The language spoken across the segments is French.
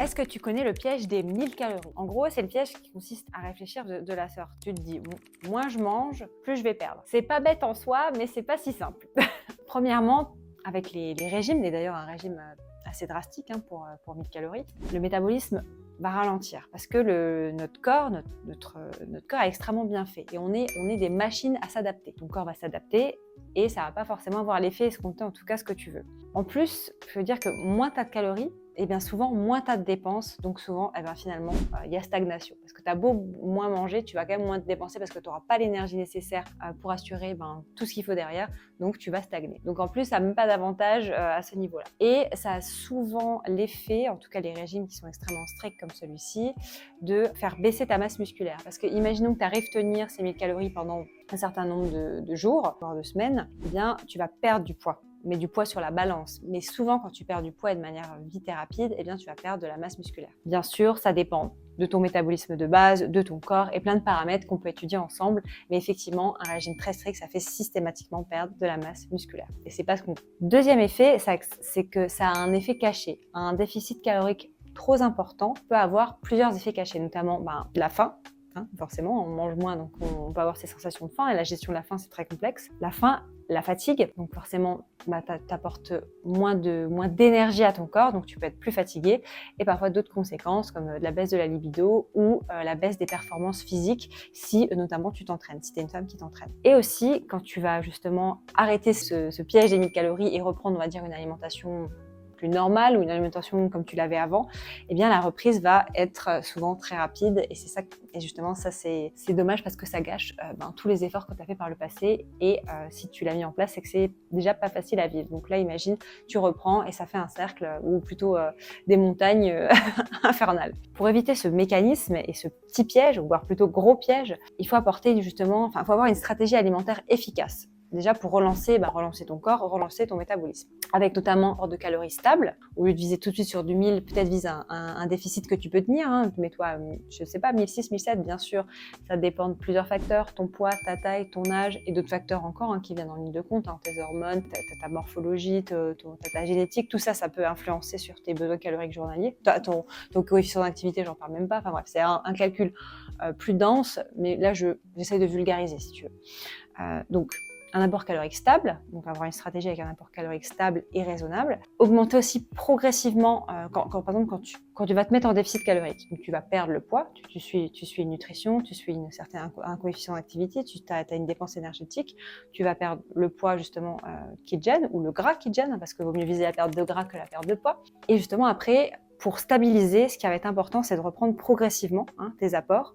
Est-ce que tu connais le piège des 1000 calories? En gros, c'est le piège qui consiste à réfléchir de la sorte. Tu te dis, moins je mange, plus je vais perdre. C'est pas bête en soi, mais c'est pas si simple. Premièrement, avec les régimes, et d'ailleurs un régime assez drastique pour 1000 calories, le métabolisme va ralentir parce que notre corps est extrêmement bien fait et on est des machines à s'adapter. Ton corps va s'adapter et ça va pas forcément avoir l'effet escompté, en tout cas ce que tu veux. En plus, je veux dire que moins tu as de calories, et bien souvent, moins tu as de dépenses, donc souvent, finalement, il y a stagnation. Parce que tu as beau moins manger, tu vas quand même moins te dépenser parce que tu n'auras pas l'énergie nécessaire pour assurer tout ce qu'il faut derrière, donc tu vas stagner. Donc en plus, ça n'a même pas d'avantage à ce niveau-là. Et ça a souvent l'effet, en tout cas les régimes qui sont extrêmement stricts comme celui-ci, de faire baisser ta masse musculaire. Parce que imaginons que tu arrives à tenir ces 1000 calories pendant un certain nombre de jours, voire de semaines, eh bien, tu vas perdre du poids. Mais du poids sur la balance. Mais souvent, quand tu perds du poids et de manière vite et rapide, eh bien, tu vas perdre de la masse musculaire. Bien sûr, ça dépend de ton métabolisme de base, de ton corps et plein de paramètres qu'on peut étudier ensemble. Mais effectivement, un régime très strict, ça fait systématiquement perdre de la masse musculaire. Et c'est pas ce qu'on... Deuxième effet, c'est que ça a un effet caché. Un déficit calorique trop important peut avoir plusieurs effets cachés, notamment la faim. Forcément, on mange moins, donc on peut avoir ces sensations de faim, et la gestion de la faim, c'est très complexe. La faim, la fatigue, donc forcément, t'apportes moins d'énergie à ton corps, donc tu peux être plus fatigué, et parfois d'autres conséquences, comme de la baisse de la libido ou la baisse des performances physiques, si notamment tu t'entraînes, si tu es une femme qui t'entraîne. Et aussi, quand tu vas justement arrêter ce piège des 1000 calories et reprendre, on va dire, une alimentation plus normale ou une alimentation comme tu l'avais avant, eh bien la reprise va être souvent très rapide, et c'est ça, et justement ça c'est dommage parce que ça gâche tous les efforts que tu as fait par le passé, et si tu l'as mis en place, c'est que c'est déjà pas facile à vivre. Donc là, imagine, tu reprends et ça fait un cercle, ou plutôt des montagnes infernales. Pour éviter ce mécanisme et ce petit piège, ou voire plutôt gros piège, il faut faut avoir une stratégie alimentaire efficace. Déjà pour relancer ton corps, relancer ton métabolisme. Avec notamment hors de calories stable, au lieu de viser tout de suite sur du 1000, peut-être vise un déficit que tu peux tenir. Mets-toi, je sais pas, 1006, 1007, bien sûr. Ça dépend de plusieurs facteurs, ton poids, ta taille, ton âge et d'autres facteurs encore qui viennent en ligne de compte. Tes hormones, ta morphologie, ta génétique, tout ça, ça peut influencer sur tes besoins caloriques journaliers. Ton coefficient d'activité, j'en parle même pas. Enfin bref, c'est un calcul plus dense, mais là, j'essaie de vulgariser si tu veux. Donc, un apport calorique stable, donc avoir une stratégie avec un apport calorique stable et raisonnable. Augmenter aussi progressivement, par exemple, quand tu vas te mettre en déficit calorique, donc tu vas perdre le poids, tu suis une nutrition, tu suis un coefficient d'activité, tu as une dépense énergétique, tu vas perdre le poids justement qui te gêne, ou le gras qui te gêne, parce qu'il vaut mieux viser la perte de gras que la perte de poids. Et justement après, pour stabiliser, ce qui va être important, c'est de reprendre progressivement tes apports.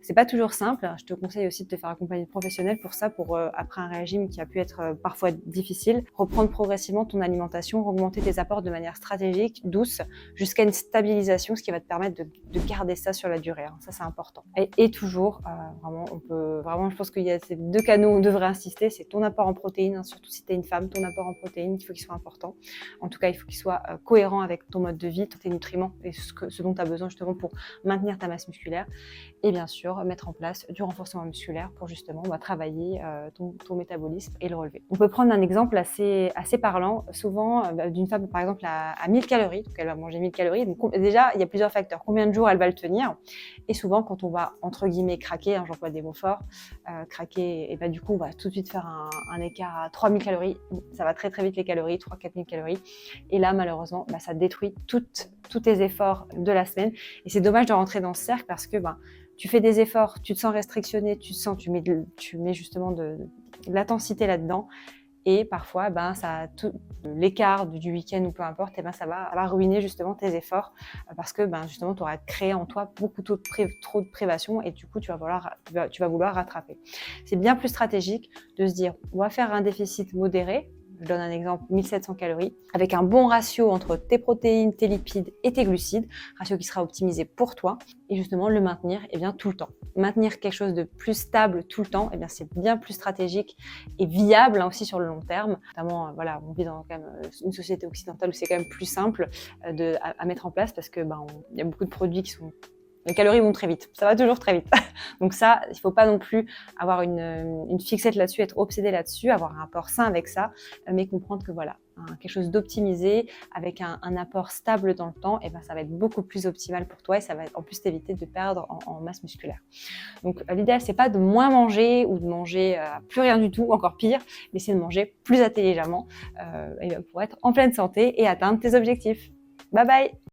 C'est pas toujours simple. Je te conseille aussi de te faire accompagner de professionnels pour ça, après un régime qui a pu être parfois difficile, reprendre progressivement ton alimentation, augmenter tes apports de manière stratégique, douce, jusqu'à une stabilisation, ce qui va te permettre de garder ça sur la durée. Ça, c'est important. Et toujours, je pense qu'il y a ces deux canaux où on devrait insister, c'est ton apport en protéines, surtout si tu es une femme, ton apport en protéines, il faut qu'il soit important. En tout cas, il faut qu'il soit cohérent avec ton mode de vie, tes nutriments et ce dont tu as besoin justement pour maintenir ta masse musculaire. Et bien sûr, mettre en place du renforcement musculaire pour justement travailler ton métabolisme et le relever. On peut prendre un exemple assez parlant, souvent d'une femme par exemple à 1000 calories, donc elle va manger 1000 calories. Donc déjà, il y a plusieurs facteurs. Combien de jours elle va le tenir? Et souvent, quand on va entre guillemets craquer, j'emploie des mots forts, craquer, et du coup, on va tout de suite faire un écart à 3000 calories. Ça va très très vite les calories, 3-4 000 calories. Et là, malheureusement, ça détruit tous tes efforts de la semaine. Et c'est dommage de rentrer dans ce cercle parce que tu fais des efforts, tu te sens restrictionné, tu mets justement de l'intensité là-dedans, et parfois l'écart du week-end ou peu importe, ça va ruiner justement tes efforts parce que justement tu auras créé en toi beaucoup trop de privation, et du coup tu vas vouloir rattraper. C'est bien plus stratégique de se dire, on va faire un déficit modéré. Je donne un exemple, 1700 calories, avec un bon ratio entre tes protéines, tes lipides et tes glucides, ratio qui sera optimisé pour toi, et justement le maintenir tout le temps. Maintenir quelque chose de plus stable tout le temps, c'est bien plus stratégique et viable aussi sur le long terme. Notamment, on vit dans quand même une société occidentale où c'est quand même plus simple à mettre en place, parce que il y a beaucoup de produits qui sont Les calories vont très vite, ça va toujours très vite. Donc ça, il ne faut pas non plus avoir une fixette là-dessus, être obsédé là-dessus, avoir un rapport sain avec ça, mais comprendre que voilà, quelque chose d'optimisé, avec un apport stable dans le temps, et ben ça va être beaucoup plus optimal pour toi et ça va en plus t'éviter de perdre en masse musculaire. Donc l'idéal, c'est pas de moins manger ou de manger plus rien du tout, encore pire, mais c'est de manger plus intelligemment pour être en pleine santé et atteindre tes objectifs. Bye bye!